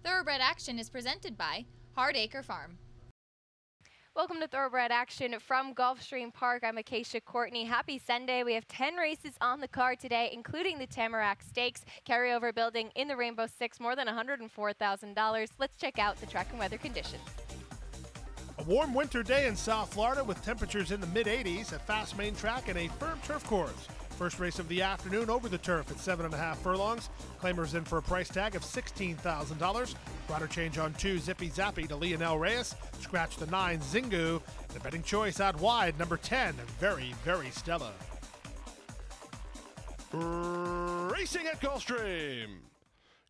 Thoroughbred Action is presented by Hardacre Farm. Welcome to Thoroughbred Action from Gulfstream Park. I'm Acacia Courtney. Happy Sunday. We have 10 races on the card today, including the Tamarack Stakes, carryover building in the Rainbow Six, more than $104,000. Let's check out the track and weather conditions. A warm winter day in South Florida with temperatures in the mid-80s, a fast main track and a firm turf course. First race of the afternoon over the turf at 7.5 furlongs. Claimers in for a price tag of $16,000. Rider change on 2, Zippy Zappy to Lionel Reyes. Scratch the 9, Zingu. The betting choice out wide, number 10, Very, Very Stella. Racing at Gulfstream.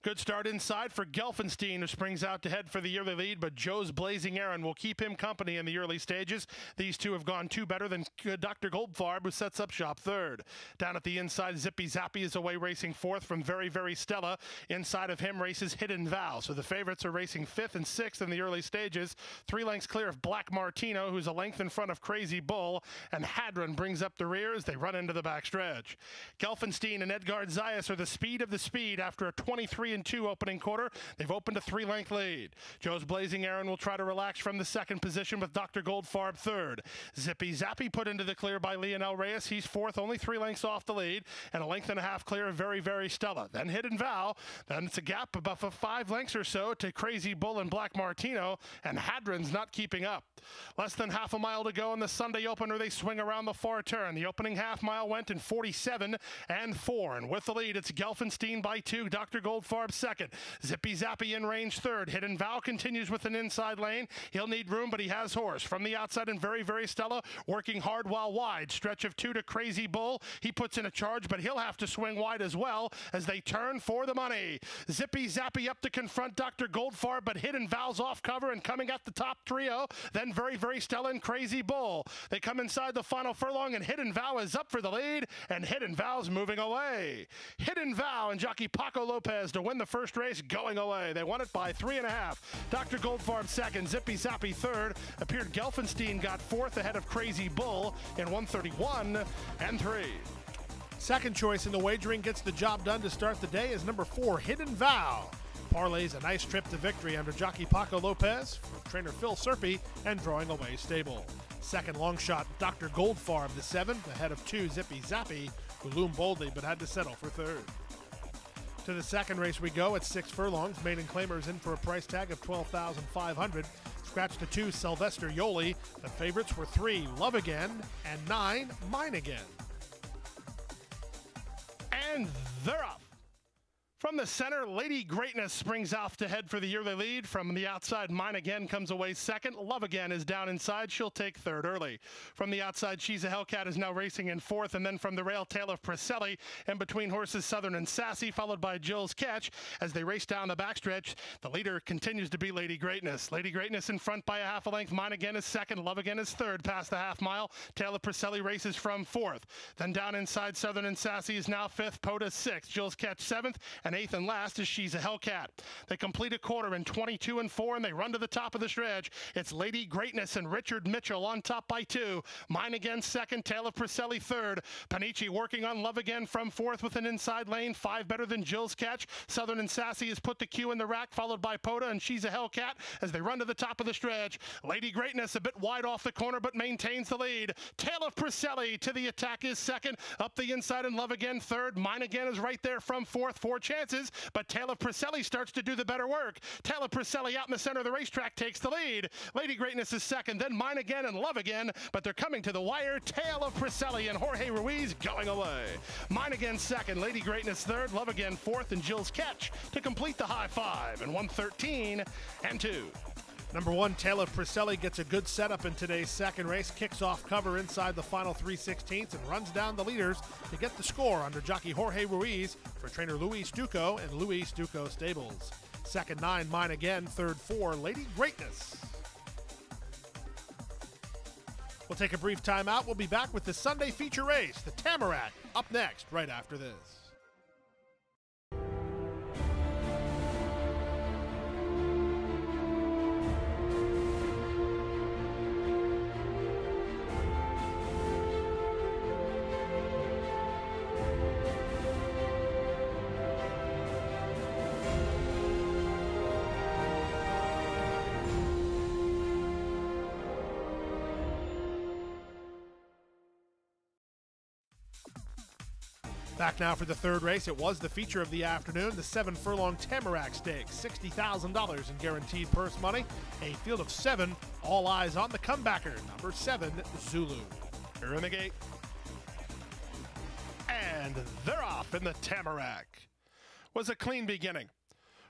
Good start inside for Gelfenstein, who springs out to head for the early lead, but Joe's Blazing Aaron will keep him company in the early stages. These two have gone two better than Dr. Goldfarb, who sets up shop third. Down at the inside, Zippy Zappy is away racing fourth from Very, Very Stella. Inside of him races Hidden Vow. So the favorites are racing fifth and sixth in the early stages. 3 lengths clear of Black Martino, who's a length in front of Crazy Bull, and Hadron brings up the rear as they run into the backstretch. Gelfenstein and Edgard Zayas are the speed of the speed after a 23-2 opening quarter. They've opened a 3-length lead. Joe's Blazing Aaron will try to relax from the second position with Dr. Goldfarb third. Zippy Zappy put into the clear by Lionel Reyes. He's fourth, only 3 lengths off the lead, and a length and a half clear of Very, Very Stella. Then Hidden Vow. Then it's a gap above 5 lengths or so to Crazy Bull and Black Martino, and Hadron's not keeping up. Less than half a mile to go in the Sunday opener. They swing around the far turn. The opening half mile went in 47 and 4, and with the lead, it's Gelfenstein by 2, Dr. Goldfarb second. Zippy Zappy in range third. Hidden Vow continues with an inside lane. He'll need room, but he has horse. From the outside, and Very, Very Stella working hard while wide. Stretch of 2 to Crazy Bull. He puts in a charge, but he'll have to swing wide as well as they turn for the money. Zippy Zappy up to confront Dr. Goldfarb, but Hidden Vow's off cover and coming at the top trio. Then Very, Very Stella and Crazy Bull. They come inside the final furlong, and Hidden Vow is up for the lead, and Hidden Vow's moving away. Hidden Vow and jockey Paco Lopez to win the first race going away. They won it by 3.5. Dr. Goldfarb second, Zippy Zappy third. Appeared Gelfenstein got fourth ahead of Crazy Bull in 1:31 and 3. Second choice in the wagering gets the job done to start the day is number 4, Hidden Vow. Parlays a nice trip to victory under jockey Paco Lopez for trainer Phil Serpy and drawing away stable. Second long shot, Dr. Goldfarb the 7th ahead of 2, Zippy Zappy, who loomed boldly but had to settle for third. To the second race we go at 6 furlongs. Maiden Claimers in for a price tag of $12,500. Scratch the 2, Sylvester Yoli. The favorites were 3, Love Again, and 9, Mine Again. And they're up. From the center, Lady Greatness springs off to head for the early lead. From the outside, Mine Again comes away second. Love Again is down inside. She'll take third early. From the outside, She's a Hellcat is now racing in fourth. And then from the rail, Tale of Priscelli. And between horses, Southern and Sassy, followed by Jill's Catch. As they race down the backstretch, the leader continues to be Lady Greatness. Lady Greatness in front by a half a length. Mine Again is second. Love Again is third past the half mile. Tale of Priscelli races from fourth. Then down inside, Southern and Sassy is now fifth. Poda sixth. Jill's Catch seventh. And eighth and last is She's a Hellcat. They complete a quarter in 22 and 4, and they run to the top of the stretch. It's Lady Greatness and Richard Mitchell on top by 2. Mine Again second, Tale of Priscelli third. Panici working on Love Again from fourth with an inside lane. 5 better than Jill's Catch. Southern and Sassy has put the Q in the rack, followed by Poda and She's a Hellcat as they run to the top of the stretch. Lady Greatness a bit wide off the corner, but maintains the lead. Tale of Priscelli to the attack is second. Up the inside and Love Again third. Mine Again is right there from fourth. 4 chances. But Tale of Priscelli starts to do the better work. Tale of Priscelli out in the center of the racetrack takes the lead. Lady Greatness is second, then Mine Again and Love Again, but they're coming to the wire. Tale of Priscelli and Jorge Ruiz going away. Mine Again second, Lady Greatness third, Love Again fourth, and Jill's Catch to complete the high five in 1:13 and 2. Number 1, Tale of Priscelli gets a good setup in today's second race, kicks off cover inside the final 3/16 and runs down the leaders to get the score under jockey Jorge Ruiz for trainer Luis Duco and Luis Duco Stables. Second 9, Mine Again. Third 4, Lady Greatness. We'll take a brief timeout. We'll be back with the Sunday feature race, the Tamarack, up next right after this. Back now for the third race. It was the feature of the afternoon, the 7-furlong Tamarack Stakes, $60,000 in guaranteed purse money. A field of 7, all eyes on the comebacker, number 7, Zulu. They're in the gate. And they're off in the Tamarack. Was a clean beginning.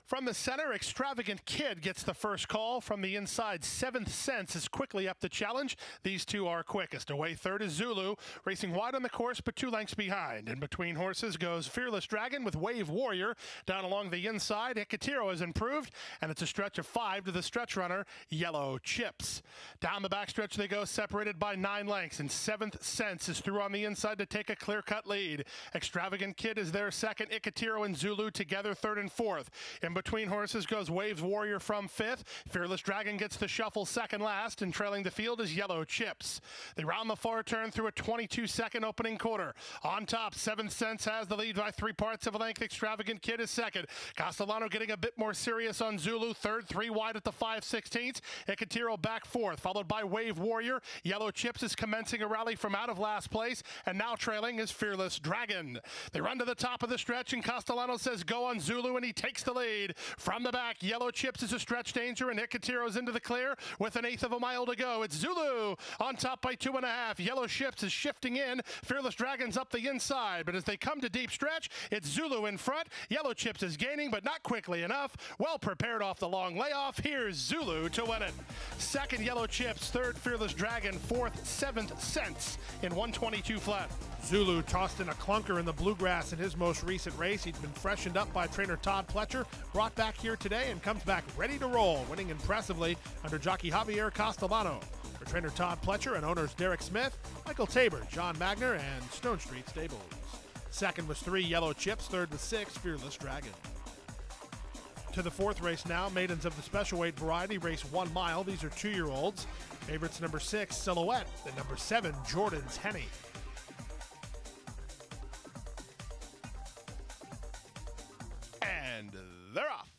From the center, Extravagant Kid gets the first call. From the inside, Seventh Sense is quickly up the challenge. These two are quickest. Away third is Zulu, racing wide on the course, but 2 lengths behind. In between horses goes Fearless Dragon with Wave Warrior. Down along the inside, Ikatiro has improved, and it's a stretch of 5 to the stretch runner, Yellow Chips. Down the backstretch they go, separated by 9 lengths, and Seventh Sense is through on the inside to take a clear-cut lead. Extravagant Kid is there second, Ikatiro and Zulu together third and fourth. In between horses goes Waves Warrior from 5th. Fearless Dragon gets the shuffle second last, and trailing the field is Yellow Chips. They round the far turn through a 22-second opening quarter. On top, Seventh Sense has the lead by 3 parts of a length. Extravagant Kid is second. Castellano getting a bit more serious on Zulu. Third, 3 wide at the 5/16. Ikatiro back fourth, followed by Wave Warrior. Yellow Chips is commencing a rally from out of last place, and now trailing is Fearless Dragon. They run to the top of the stretch, and Castellano says go on Zulu, and he takes the lead. From the back, Yellow Chips is a stretch danger, and Ikatiro's into the clear with 1/8 of a mile to go. It's Zulu on top by 2.5. Yellow Chips is shifting in. Fearless Dragon's up the inside, but as they come to deep stretch, it's Zulu in front. Yellow Chips is gaining, but not quickly enough. Well prepared off the long layoff. Here's Zulu to win it. Second, Yellow Chips. Third, Fearless Dragon. Fourth, Seventh Sense in 122 flat. Zulu tossed in a clunker in the Bluegrass in his most recent race. He'd been freshened up by trainer Todd Pletcher, brought back here today, and comes back ready to roll, winning impressively under jockey Javier Castellano. For trainer Todd Pletcher and owners Derek Smith, Michael Tabor, John Magner, and Stone Street Stables. Second was 3, Yellow Chips. Third was 6, Fearless Dragon. To the fourth race now, maidens of the special weight variety race 1 mile. These are 2-year-olds. Favorites number 6, Silhouette, and number 7, Jordan's Henny. And they're off.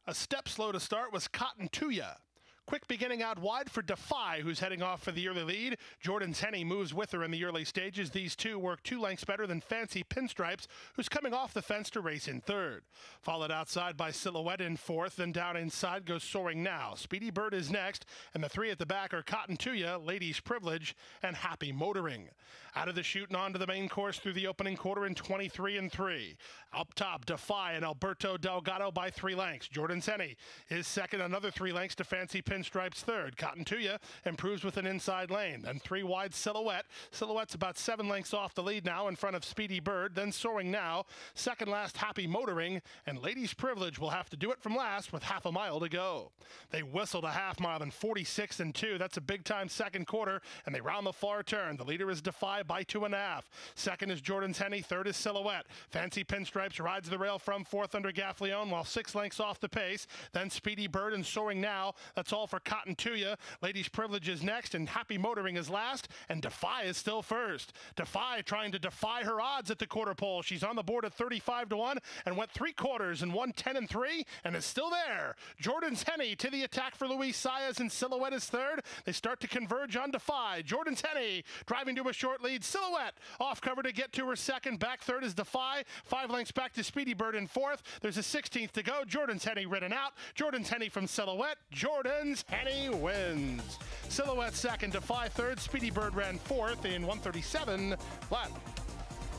A step slow to start was Cotton Tuya. Quick beginning out wide for Defy, who's heading off for the early lead. Jordan's Henny moves with her in the early stages. These two work 2 lengths better than Fancy Pinstripes, who's coming off the fence to race in third. Followed outside by Silhouette in fourth, then down inside goes Soaring Now. Speedy Bird is next, and the 3 at the back are Cotton Tuya, Ladies Privilege, and Happy Motoring. Out of the chute and onto the main course through the opening quarter in 23 and 3. Up top, Defy and Alberto Delgado by 3 lengths. Jordan's Henny is second, another 3 lengths to Fancy Pinstripes third. Cotton Tuya improves with an inside lane. Then 3 wide Silhouette. Silhouette's about 7 lengths off the lead now in front of Speedy Bird. Then Soaring Now. Second last, Happy Motoring. And Ladies Privilege will have to do it from last with half a mile to go. They whistled a half mile in 46 and 2. That's a big time second quarter. And they round the far turn. The leader is Defy by 2.5. Second is Jordan's Henny. Third is Silhouette. Fancy Pinstripes rides the rail from fourth under Gaffleone while 6 lengths off the pace. Then Speedy Bird and Soaring Now. That's all for Cotton Tuya. Ladies Privilege is next, and Happy Motoring is last, and Defy is still first. Defy trying to defy her odds at the quarter pole. She's on the board at 35 to 1 and went 3 quarters and won 10 and 3 and is still there. Jordan's Henny to the attack for Luis Saez, and Silhouette is third. They start to converge on Defy. Jordan's Henny driving to a short lead. Silhouette off cover to get to her second. Back third is Defy. 5 lengths back to Speedy Bird in fourth. There's a 16th to go. Jordan's Henny ridden out. Jordan's Henny from Silhouette. Jordan's Henny wins. Silhouette second, Defy third. Speedy Bird ran fourth in 137 flat.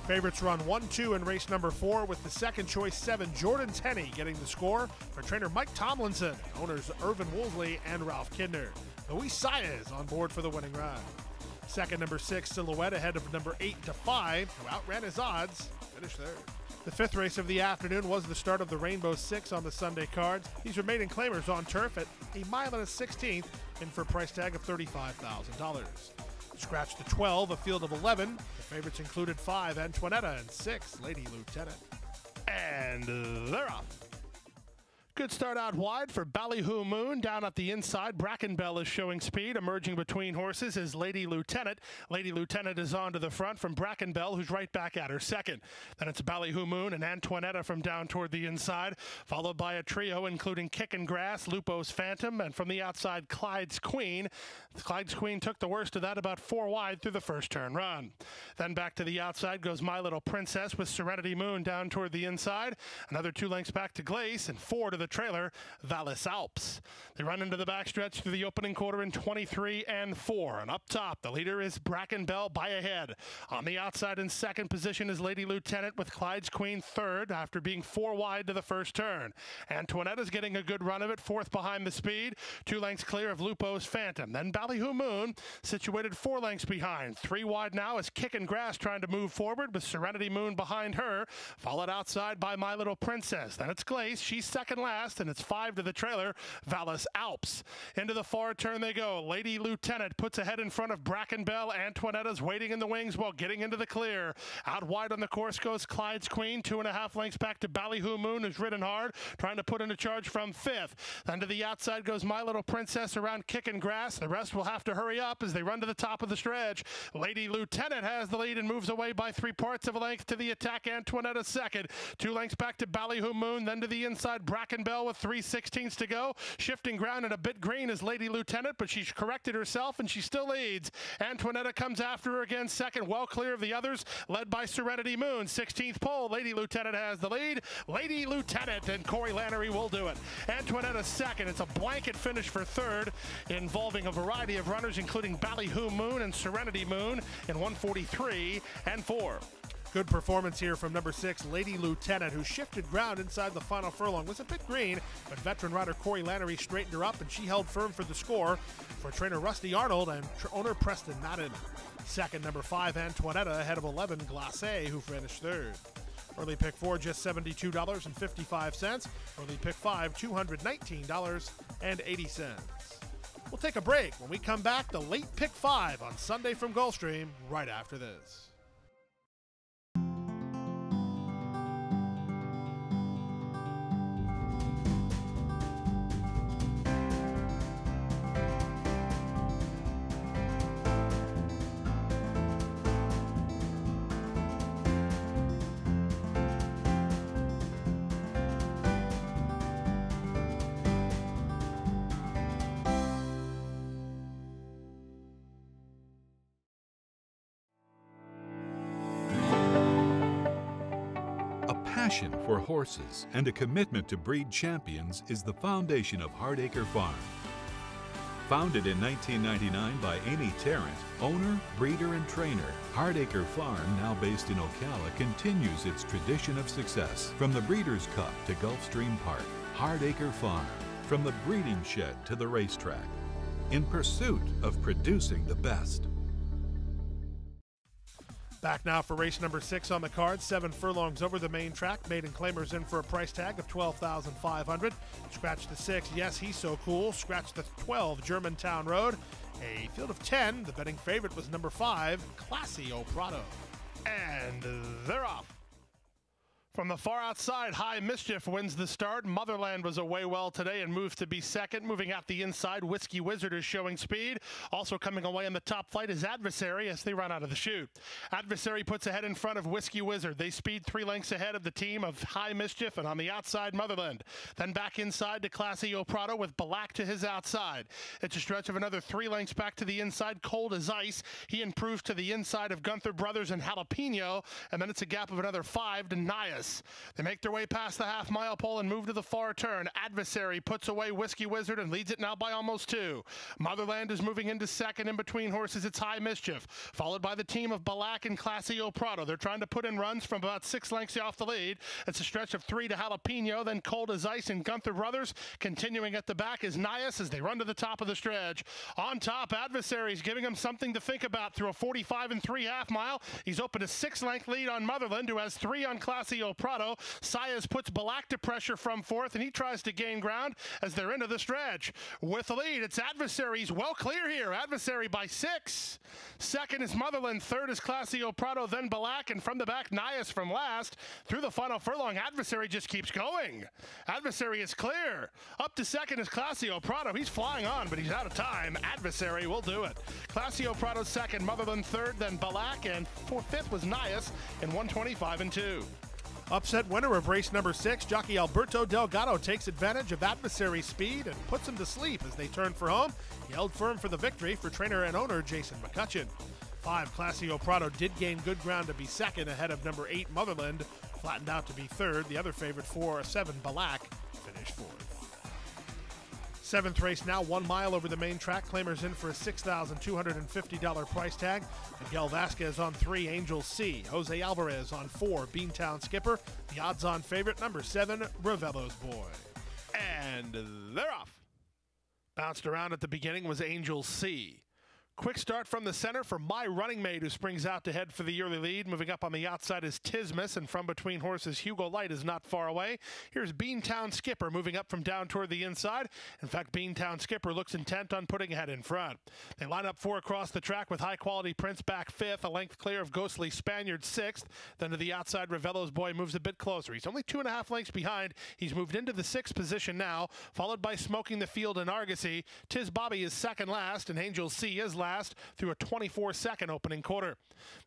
Favorites run 1-2 in race number 4 with the second choice 7, Jordan's Henny, getting the score for trainer Mike Tomlinson, owners Irvin Woolsey and Ralph Kidner. Luis Saez on board for the winning ride. Second, number 6, Silhouette, ahead of number 8, Defy, who outran his odds, finished third. The fifth race of the afternoon was the start of the Rainbow Six on the Sunday cards. These are maiden claimers on turf at 1 mile and a 16th, in for a price tag of $35,000. Scratch to 12, a field of 11. The favorites included 5, Antoinetta, and 6, Lady Lieutenant. And they're off. Good start out wide for Ballyhoo Moon. Down at the inside, Brackenbell is showing speed. Emerging between horses is Lady Lieutenant. Lady Lieutenant is on to the front from Brackenbell, who's right back at her second. Then it's Ballyhoo Moon and Antoinetta from down toward the inside, followed by a trio including Kickin' Grass, Lupo's Phantom, and from the outside, Clyde's Queen. Clyde's Queen took the worst of that, about 4 wide through the first turn run. Then back to the outside goes My Little Princess with Serenity Moon down toward the inside. Another 2 lengths back to Glace and 4 to the trailer, Vallis Alps. They run into the backstretch through the opening quarter in 23 and 4. And up top, the leader is Brackenbell by a head. On the outside in second position is Lady Lieutenant with Clyde's Queen third after being 4 wide to the first turn. Antoinetta's getting a good run of it, fourth behind the speed, 2 lengths clear of Lupo's Phantom. Then Ballyhoo Moon, situated 4 lengths behind. 3 wide now is Kickin' Grass trying to move forward with Serenity Moon behind her, followed outside by My Little Princess. Then it's Glace, she's second last, and it's 5 to the trailer, Vallis Alps. Into the far turn they go. Lady Lieutenant puts ahead in front of Brackenbell. Antoinetta's waiting in the wings while getting into the clear. Out wide on the course goes Clyde's Queen, 2.5 lengths back to Ballyhoo Moon, who's ridden hard, trying to put in a charge from 5th. Then to the outside goes My Little Princess around Kickin' Grass. The rest will have to hurry up as they run to the top of the stretch. Lady Lieutenant has the lead and moves away by 3/4 of a length to the attack. Antoinetta second. 2 lengths back to Ballyhoo Moon, then to the inside Brackenbell with 3/16 to go. Shifting ground and a bit green is Lady Lieutenant, but she's corrected herself and she still leads. Antoinetta comes after her again second, well clear of the others, led by Serenity Moon. 16th pole, Lady Lieutenant has the lead. Lady Lieutenant and Corey Lannery will do it. Antoinetta second. It's a blanket finish for third, involving a variety of runners, including Ballyhoo Moon and Serenity Moon in 1:43 and 4. Good performance here from number 6, Lady Lieutenant, who shifted ground inside the final furlong. Was a bit green, but veteran rider Corey Lannery straightened her up, and she held firm for the score for trainer Rusty Arnold and owner Preston Madden. Second, number 5, Antoinetta, ahead of 11, Glacé, who finished third. Early pick 4, just $72.55. Early pick 5, $219.80. We'll take a break. When we come back, the late pick 5 on Sunday from Gulfstream, right after this. Passion for horses and a commitment to breed champions is the foundation of Hardacre Farm. Founded in 1999 by Amy Tarrant, owner, breeder, and trainer, Hardacre Farm, now based in Ocala, continues its tradition of success. From the Breeders' Cup to Gulfstream Park, Hardacre Farm, from the breeding shed to the racetrack, in pursuit of producing the best. Back now for race number 6 on the card. 7 furlongs over the main track. Maiden claimers in for a price tag of $12,500. Scratch the 6, yes, he's so cool. Scratch the 12, Germantown Road. A field of 10. The betting favorite was number 5, Classy O Prado. And they're off. From the far outside, High Mischief wins the start. Motherland was away well today and moves to be second. Moving out the inside, Whiskey Wizard is showing speed. Also coming away in the top flight is Adversary as they run out of the chute. Adversary puts ahead in front of Whiskey Wizard. They speed 3 lengths ahead of the team of High Mischief, and on the outside, Motherland. Then back inside to Classy O Prado with Balak to his outside. It's a stretch of another 3 lengths back to the inside, Cold as Ice. He improves to the inside of Gunther Brothers and Jalapeno, and then it's a gap of another 5 to Nias. They make their way past the half-mile pole and move to the far turn. Adversary puts away Whiskey Wizard and leads it now by almost 2. Motherland is moving into second. In between horses, it's High Mischief, followed by the team of Balak and Classy O Prado. They're trying to put in runs from about 6 lengths off the lead. It's a stretch of 3 to Jalapeno, then Cold as Ice and Gunther Brothers. Continuing at the back is Nias as they run to the top of the stretch. On top, Adversary's giving him something to think about through a 45 and 3 half mile. He's opened a 6-length lead on Motherland, who has 3 on Classy O Prado. Saez puts Balak to pressure from fourth, and he tries to gain ground as they're into the stretch. With the lead, it's Adversary's well clear here. Adversary by 6. Second is Motherland. Third is Classio Prado, then Balak, and from the back, Nias from last. Through the final furlong, Adversary just keeps going. Adversary is clear. Up to second is Classio Prado. He's flying on, but he's out of time. Adversary will do it. Classio Prado second, Motherland third, then Balak, and fifth was Nias in 125 and 2. Upset winner of race number 6, jockey Alberto Delgado takes advantage of Adversary's speed and puts him to sleep as they turn for home. He held firm for the victory for trainer and owner Jason McCutcheon. 5, Classio Prado did gain good ground to be second ahead of number 8, Motherland, flattened out to be third. The other favorite 4, 7, Balak, finished fourth. 7th race now, 1 mile over the main track. Claimers in for a $6,250 price tag. Miguel Vasquez on 3, Angel C. Jose Alvarez on 4, Beantown Skipper. The odds-on favorite, number 7, Ravello's Boy. And they're off. Bounced around at the beginning was Angel C. Quick start from the center for My Running Mate, who springs out to head for the early lead. Moving up on the outside is Tismus, and from between horses, Hugo Light is not far away. Here's Beantown Skipper moving up from down toward the inside. In fact, Beantown Skipper looks intent on putting ahead in front. They line up 4 across the track with High Quality Prince back 5th, a length clear of Ghostly Spaniard 6th. Then to the outside, Ravello's Boy moves a bit closer. He's only 2.5 lengths behind. He's moved into the 6th position now, followed by Smoking the Field and Argosy. Tiz Bobby is second last, and Angel C is last through a 24-second opening quarter.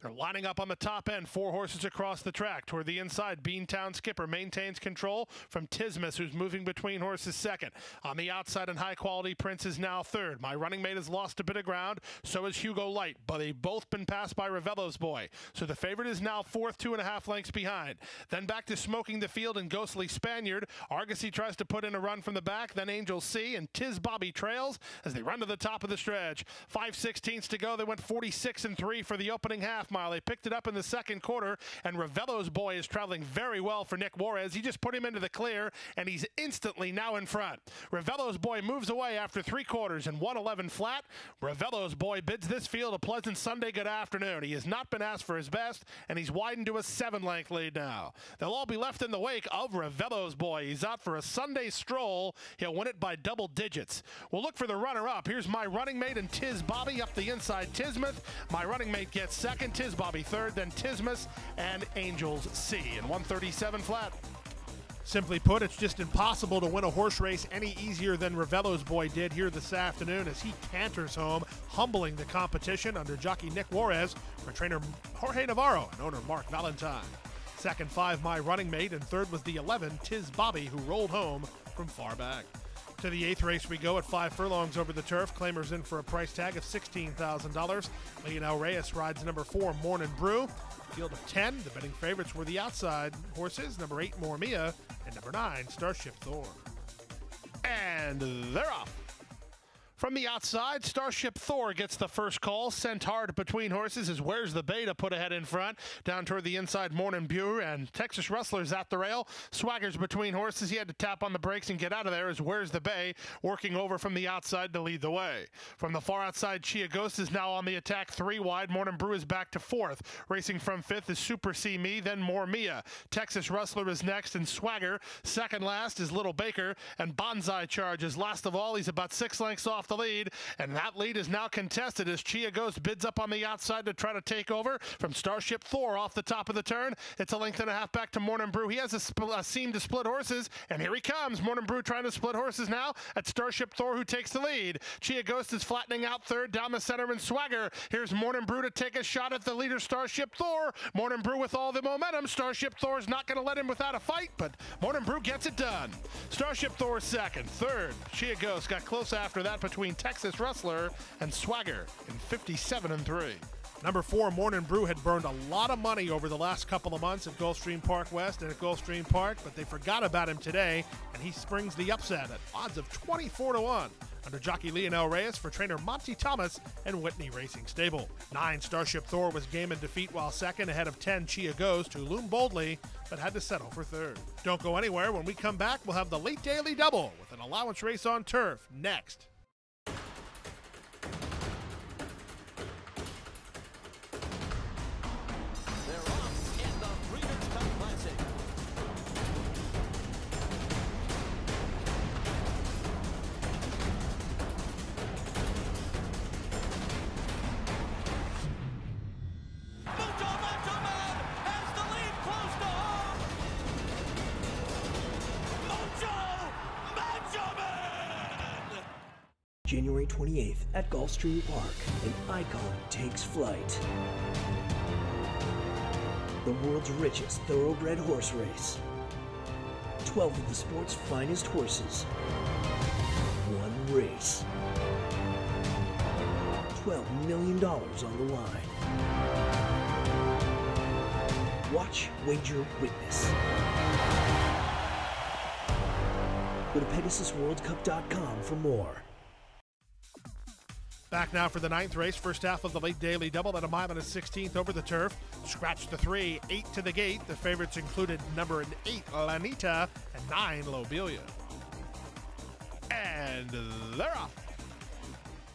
They're lining up on the top end, 4 horses across the track. Toward the inside, Beantown Skipper maintains control from Tismus, who's moving between horses second. On the outside, and High Quality Prince is now third. My Running Mate has lost a bit of ground, so has Hugo Light, but they've both been passed by Ravello's Boy. So the favorite is now fourth, 2.5 lengths behind. Then back to Smoking the Field and Ghostly Spaniard. Argosy tries to put in a run from the back, then Angel C, and Tiz Bobby trails as they run to the top of the stretch. 5/16 to go. They went 46 and 3 for the opening half mile. They picked it up in the second quarter, and Ravello's Boy is traveling very well for Nick Juarez. He just put him into the clear, and he's instantly now in front. Ravello's Boy moves away after 3 quarters and 111 flat. Ravello's Boy bids this field a pleasant Sunday good afternoon. He has not been asked for his best, and he's widened to a 7-length lead now. They'll all be left in the wake of Ravello's Boy. He's out for a Sunday stroll. He'll win it by double digits. We'll look for the runner-up. Here's My Running Mate and Tiz Bobby up the inside. Tismuth, My Running Mate gets second, Tiz Bobby third, then Tismus and Angels C in 137 flat. Simply put, it's just impossible to win a horse race any easier than Ravello's Boy did here this afternoon as he canters home, humbling the competition under jockey Nick Juarez for trainer Jorge Navarro and owner Mark Valentine. Second 5, My Running Mate, and third was the 11, Tiz Bobby, who rolled home from far back. To the 8th race we go at 5 furlongs over the turf. Claimers in for a price tag of $16,000. Lionel Reyes rides number 4, Morning Brew. Field of 10, the betting favorites were the outside horses, number 8, Mormia, and number 9, Starship Thor. And they're off. From the outside, Starship Thor gets the first call. Sent hard between horses is Where's the Bay to put ahead in front. Down toward the inside, Morning Brew and Texas Rustler's at the rail. Swaggers between horses. He had to tap on the brakes and get out of there as Where's the Bay working over from the outside to lead the way. From the far outside, Chia Ghost is now on the attack 3 wide. Morning Brew is back to 4th. Racing from 5th is Super See Me, then More Mia. Texas Rustler is next, and Swagger. Second last is Little Baker, and Bonsai Charge is last of all. He's about 6 lengths off the lead, and that lead is now contested as Chia Ghost bids up on the outside to try to take over from Starship Thor off the top of the turn. It's a length and a half back to Morning Brew. He has a seam to split horses, and here he comes. Morning Brew trying to split horses now at Starship Thor, who takes the lead. Chia Ghost is flattening out third down the center, and Swagger. Here's Morning Brew to take a shot at the leader, Starship Thor. Morning Brew with all the momentum. Starship Thor's not going to let him without a fight, but Morning Brew gets it done. Starship Thor second. Third, Chia Ghost got close after that between Texas Rustler and Swagger in 57 and 3. Number 4, Morning Brew, had burned a lot of money over the last couple of months at Gulfstream Park West and at Gulfstream Park, but they forgot about him today, and he springs the upset at odds of 24 to 1 under jockey Lionel Reyes for trainer Monty Thomas and Whitney Racing Stable. 9, Starship Thor was game in defeat while second, ahead of 10, Chia Ghost, who loomed boldly but had to settle for third. Don't go anywhere. When we come back, we'll have the late daily double with an allowance race on turf next. January 28th at Gulfstream Park, an icon takes flight. The world's richest thoroughbred horse race. 12 of the sport's finest horses. One race. $12 million on the line. Watch, wager, witness. Go to PegasusWorldCup.com for more. Back now for the 9th race, first half of the late daily double at a mile and a 16th over the turf. Scratch the 3, 8 to the gate. The favorites included number 8, Lanita, and 9, Lobelia. And they're off.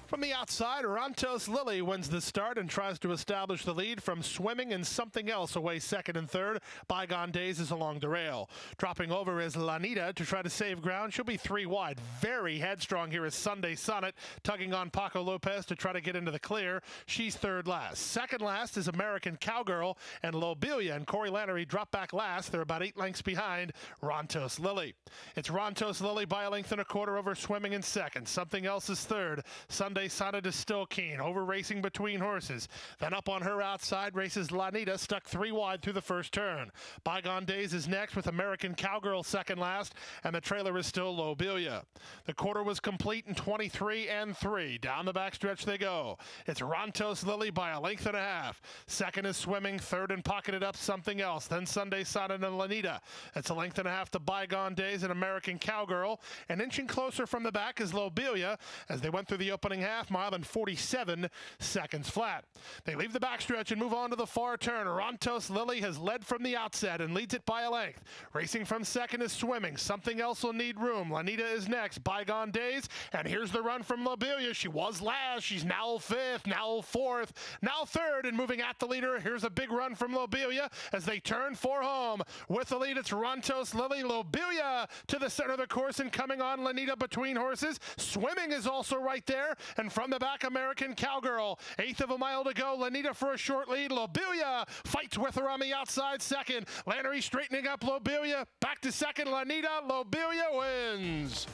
From the outside, Rontos Lily wins the start and tries to establish the lead from Swimming and Something Else away second and third. Bygone Days is along the rail. Dropping over is Lanita to try to save ground. She'll be 3 wide. Very headstrong here is Sunday Sonnet, tugging on Paco Lopez to try to get into the clear. She's third last. Second last is American Cowgirl, and Lobelia and Corey Lannery drop back last. They're about 8 lengths behind Rontos Lily. It's Rontos Lily by a length and a quarter over Swimming in second. Something Else is third. Sunday Sonnet is still keen, over racing between horses. Then up on her outside races Lanita, stuck 3 wide through the first turn. Bygone Days is next with American Cowgirl second last, and the trailer is still Lobelia. The quarter was complete in 23 and 3. Down the backstretch they go. It's Rontos Lily by a length and a half. Second is Swimming, third and pocketed up Something Else. Then Sunday Sonnet and Lanita. It's a length and a half to Bygone Days and American Cowgirl. And inching closer from the back is Lobelia as they went through the opening half mile in 47 seconds flat. They leave the backstretch and move on to the far turn. Rontos Lily has led from the outset and leads it by a length. Racing from second is Swimming. Something Else will need room. Lanita is next. Bygone Days. And here's the run from Lobelia. She was last. She's now 5th, now 4th, now 3rd, and moving at the leader. Here's a big run from Lobelia as they turn for home. With the lead, it's Rontos Lily. Lobelia to the center of the course and coming on Lanita between horses. Swimming is also right there. And from the back, American Cowgirl. 1/8 of a mile to go. Lanita for a short lead. Lobelia fights with her on the outside second. Lannery straightening up Lobelia. Back to second. Lanita. Lobelia wins.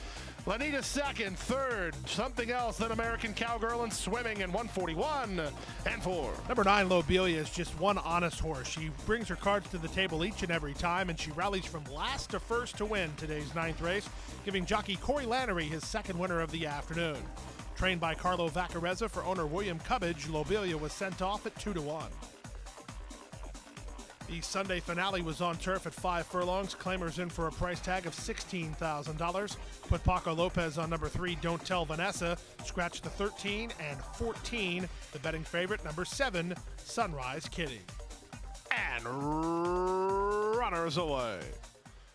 Lanita second, third, Something Else, then American Cowgirl and Swimming in 141 and 4. Number 9, Lobelia, is just one honest horse. She brings her cards to the table each and every time, and she rallies from last to first to win today's 9th race, giving jockey Corey Lannery his second winner of the afternoon. Trained by Carlo Vaccarezza for owner William Cubbage, Lobelia was sent off at 2-1. The Sunday finale was on turf at 5 furlongs. Claimers in for a price tag of $16,000. Put Paco Lopez on number 3, Don't Tell Vanessa. Scratch the 13 and 14. The betting favorite, number 7, Sunrise Kitty. And runners away.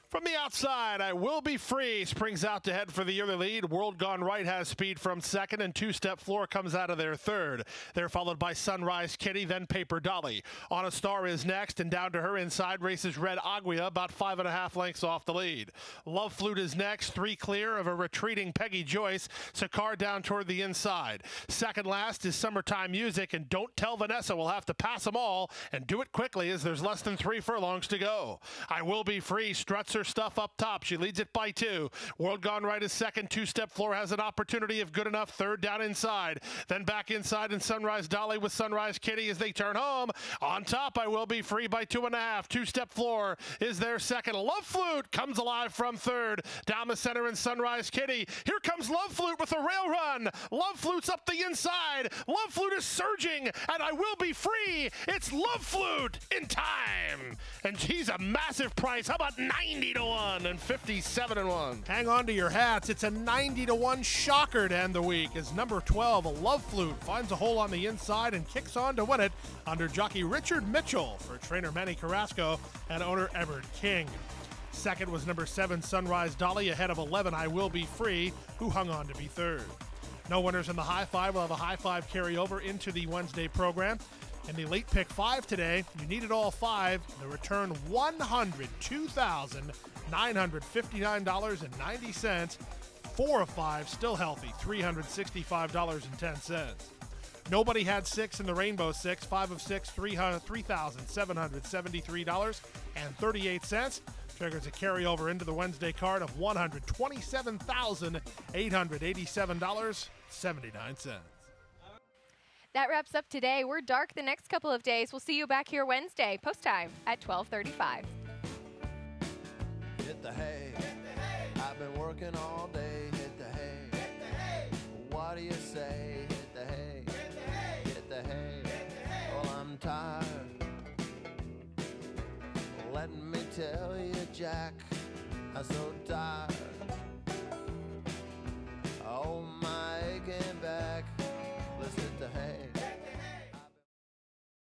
From the outside, I Will Be Free springs out to head for the early lead. World Gone Right has speed from second, and Two-Step Floor comes out of their third. They're followed by Sunrise Kitty, then Paper Dolly. On a Star is next, and down to her inside races Red Aguia, about 5.5 lengths off the lead. Love Flute is next, 3 clear of a retreating Peggy Joyce. Sakar down toward the inside. Second last is Summertime Music, and Don't Tell Vanessa will have to pass them all, and do it quickly as there's less than 3 furlongs to go. I Will Be Free struts her stuff up top. She leads it by 2. World Gone Right is second. Two-Step Floor has an opportunity if good enough. Third down inside. Then back inside and Sunrise Dolly with Sunrise Kitty as they turn home. On top, I Will Be Free by 2.5. Two-Step Floor is their second. Love Flute comes alive from third. Down the center and Sunrise Kitty. Here comes Love Flute with a rail run. Love Flute's up the inside. Love Flute is surging, and I Will Be Free. It's Love Flute in time. And he's a massive price. How about 90-1 and 57-1? Hang on to your hats. It's a 90-1 shocker to end the week as number 12, Love Flute, finds a hole on the inside and kicks on to win it under jockey Richard Mitchell for trainer Manny Carrasco and owner Everett King. Second was number 7, Sunrise Dolly, ahead of 11, I Will Be Free, who hung on to be third. No winners in the high five. We'll have a high five carryover into the Wednesday program. In the late pick 5 today, you needed all 5. The return $102,959.90. 4 of 5 still healthy, $365.10. Nobody had 6 in the Rainbow 6. 5 of 6, $3,773.38. Triggers a carryover into the Wednesday card of $127,887. $2.79. That wraps up today. We're dark the next couple of days. We'll see you back here Wednesday, post time at 12:35. Hit the hay. I've been working all day. Hit the hay. What do you say? Hit the hay. Hit the hay. Well, I'm tired. Let me tell you, Jack, I'm so tired.